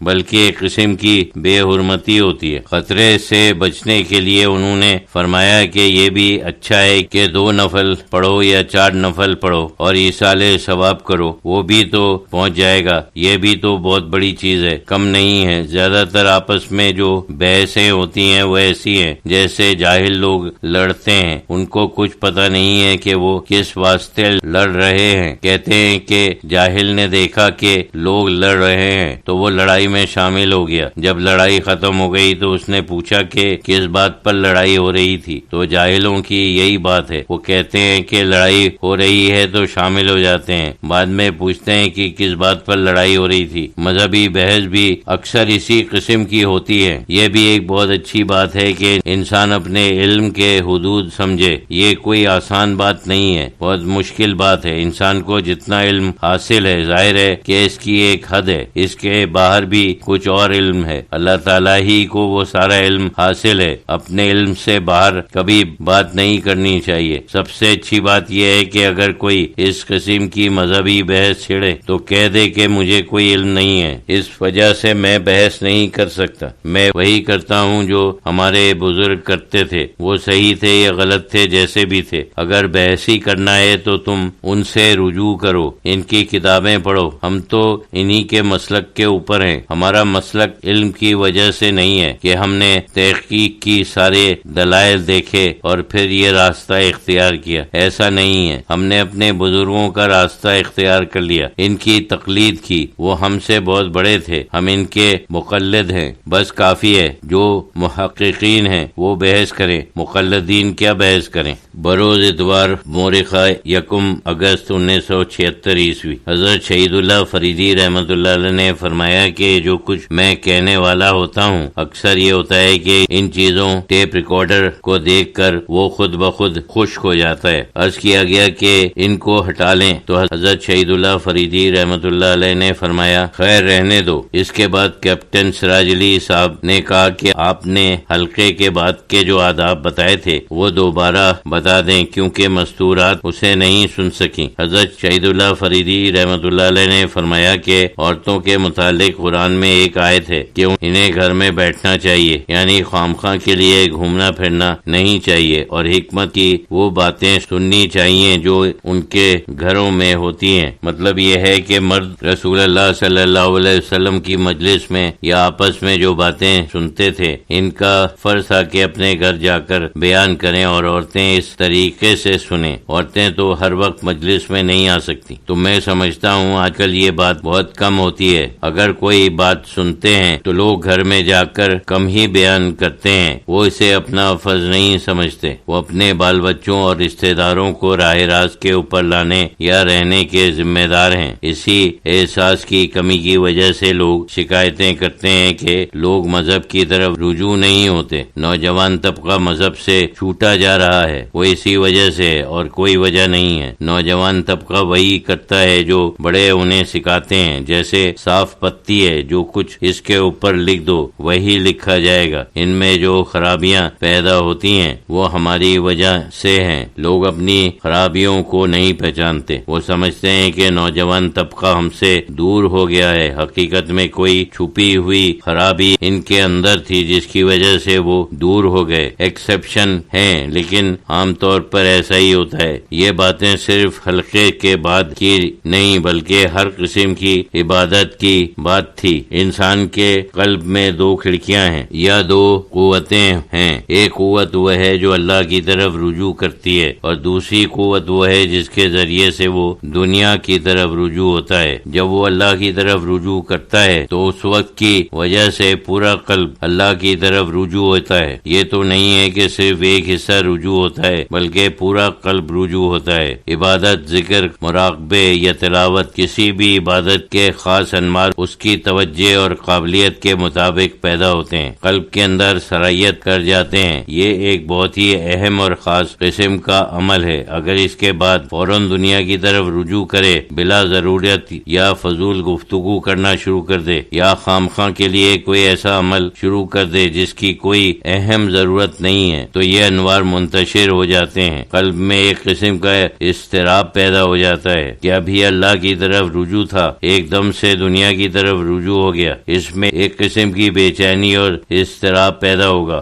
بلکہ ایک قسم کی بے حرمتی ہوتی ہے۔ خطرے سے بچنے کے لیے انہوں نے فرمایا کہ یہ بھی اچھا ہے کہ 2 نفل پڑھو یا 4 نفل پڑھو اور ایصال ثواب کرو، وہ بھی تو پہنچ جائے گا۔ یہ بھی تو بہت بڑی چیز ہے، کم نہیں ہے۔ زیادہ تر آپس میں جو بحثیں ہوتی ہیں وہ ایسی ہیں جیسے جاہل لوگ لڑتے ہیں، ان کو کچھ پتہ نہیں ہے کہ وہ کس واسطے لڑ رہے ہیں۔ کہتے ہیں کہ جاہل نے دیکھا کہ لوگ لڑ رہے ہیں تو وہ لڑائی میں شامل ہو گیا۔ جب لڑائی ختم ہو گئی تو اس نے پوچھا کہ کس بات پر لڑائی ہو رہی تھی، تو جاہلوں کی یہی بات ہے، وہ کہتے ہیں کہ لڑائی ہو رہی ہے تو شامل ہو جاتے ہیں، بعد میں پوچھتے ہیں کہ کس بات پر لڑائی ہو رہی تھی۔ مذہبی بحث بھی اکثر اسی قسم کی ہوتی ہے۔ یہ بھی ایک بہت اچھی بات ہے کہ انسان اپنے علم کے حدود سمجھے۔ یہ کوئی آسان بات نہیں ہے، بہت مشکل بات ہے۔ انسان کو جتنا علم حاصل ہے، ظاہر ہے کہ اس کی ایک حد ہے، اس کے باہر بھی کچھ اور علم ہے۔ اللہ تعالیٰ ہی کو وہ سارا علم حاصل ہے، اپنے علم سے باہر کبھی بات نہیں کرنی چاہیے۔ سب سے اچھی بات یہ ہے کہ اگر کوئی اس قسم کی مذہبی بحث چھڑے تو کہہ دے کہ مجھے کوئی علم نہیں ہے، اس وجہ سے میں بحث نہیں کر سکتا، میں وہی کرتا ہوں جو ہمارے بزرگ کرتے تھے، وہ صحیح تھے یا غلط تھے، جیسے بھی تھے۔ اگر بحث ہی کرنا ہے تو تم ان سے رجوع کرو، ان کی کتابیں پڑھو۔ ہم تو انہی کے مسلک کے اوپر ہیں۔ ہمارا مسلک علم کی وجہ سے نہیں ہے کہ ہم نے تحقیق کی، سارے دلائل دیکھے اور پھر یہ راستہ اختیار کیا، ایسا نہیں ہے۔ ہم نے اپنے بزرگوں کا راستہ اختیار کر لیا، ان کی تقلید کی، وہ ہم سے بہت بڑے تھے، ہم ان کے مقلد ہیں، بس کافی ہے۔ جو محققین ہیں وہ بحث کریں، مقلدین کیا بحث کریں۔ بروز اتوار مورخہ 1 اگست 1976 عیسوی حضرت شہید اللہ فریدی رحمۃ اللہ علیہ نے فرمایا کہ جو کچھ میں کہنے والا ہوتا ہوں اکثر یہ ہوتا ہے کہ ان چیزوں ٹیپ ریکارڈر کو دیکھ کر وہ خود بخود خشک ہو جاتا ہے۔ عرض کیا گیا کہ ان کو ہٹا لیں تو حضرت شہید اللہ فریدی رحمۃ اللہ علیہ نے فرمایا خیر رہنے دو۔ اس کے بعد کیپٹن سراج علی صاحب نے کہا کہ آپ نے حلقے کے بعد کے جو آداب بتائے تھے وہ دوبارہ بتا دیں کیونکہ مستورات اسے نہیں سن سکیں۔ حضرت شہید اللہ فریدی رحمۃ اللہ علیہ نے فرمایا کہ عورتوں کے متعلق قرآن میں ایک آیت ہے کہ انہیں گھر میں بیٹھنا چاہیے، یعنی خامخواہ کے لیے گھومنا پھرنا نہیں چاہیے، اور حکمت کی وہ باتیں سننی چاہیے جو ان کے گھروں میں ہوتی ہیں۔ مطلب یہ ہے کہ مرد رسول اللہ صلی اللہ علیہ وسلم کی مجلس میں یا آپس میں جو باتیں سنتے تھے ان کا فرض تھا کہ اپنے گھر جا کر بیان کریں، اور عورتیں اس طریقے سے سنیں۔ عورتیں تو ہر وقت مجلس میں نہیں آ سکتی، تو میں سمجھتا ہوں آج کل یہ بات بہت کم ہوتی ہے۔ اگر کوئی بات سنتے ہیں تو لوگ گھر میں جا کر کم ہی بیان کرتے ہیں، وہ اسے اپنا فرض نہیں سمجھتے۔ وہ اپنے بال بچوں اور رشتہ داروں کو راہ راست کے اوپر لانے یا رہنے کے ذمہ دار ہیں۔ اسی احساس کی کمی کی وجہ سے لوگ شکایتیں کرتے ہیں کہ لوگ مذہب کی طرف رجوع نہیں ہوتے، نوجوان طبقہ مذہب سے چھوٹا جا رہا ہے۔ وہ اسی وجہ سے ہے اور کوئی وجہ نہیں ہے۔ نوجوان طبقہ وہی کرتا ہے جو بڑے انہیں سکھاتے ہیں، جیسے صاف پتی ہے، جو کچھ اس کے اوپر لکھ دو وہی لکھا جائے گا۔ ان میں جو خرابیاں پیدا ہوتی ہیں وہ ہماری وجہ سے ہیں۔ لوگ اپنی خرابیوں کو نہیں پہچانتے، وہ سمجھتے ہیں کہ نوجوان طبقہ ہم سے دور ہو گیا ہے۔ حقیقت میں کوئی چھپی ہوئی خرابی ان کے اندر تھی جس کی وجہ سے وہ دور ہو گئے۔ ایکسیپشن ہیں لیکن عام طور پر ایسا ہی ہوتا ہے۔ یہ باتیں صرف حلقے کے بعد کی نہیں بلکہ ہر قسم کی عبادت کی بات تھی۔ انسان کے قلب میں 2 کھڑکیاں ہیں یا 2 قوتیں ہیں۔ ایک قوت وہ ہے جو اللہ کی طرف رجوع کرتی ہے، اور دوسری قوت وہ ہے جس کے ذریعے سے وہ دنیا کی طرف رجوع ہوتا ہے۔ جب وہ اللہ کی طرف رجوع کرتا ہے تو اس وقت کی وجہ سے پورا قلب اللہ کی طرف رجوع ہوتا ہے۔ یہ تو نہیں ہے کہ صرف ایک حصہ رجوع ہوتا ہے بلکہ پورا قلب رجوع ہوتا ہے۔ عبادت، ذکر، مراقبے یا تلاوت، کسی بھی عبادت کے خاص انمار اس کی توجہ اور قابلیت کے مطابق پیدا ہوتے ہیں، قلب کے اندر سرایت کر جاتے ہیں۔ یہ ایک بہت ہی اہم اور خاص قسم کا عمل ہے۔ اگر اس کے بعد فوراً دنیا کی طرف رجوع کرے، بلا ضرورت یا فضول گفتگو کرنا شروع کر دے، یا خامخواہ کے لیے کوئی ایسا عمل شروع کر دے جس کی کوئی اہم ضرورت نہیں ہے، تو یہ انوار منتشر ہو جاتے ہیں۔ قلب میں ایک قسم کا اضطراب پیدا ہو جاتا ہے کہ ابھی اللہ کی طرف رجوع تھا، ایک دم سے دنیا کی طرف رجوع شروع ہو گیا، اس میں ایک قسم کی بے چینی اور اضطراب پیدا ہوگا۔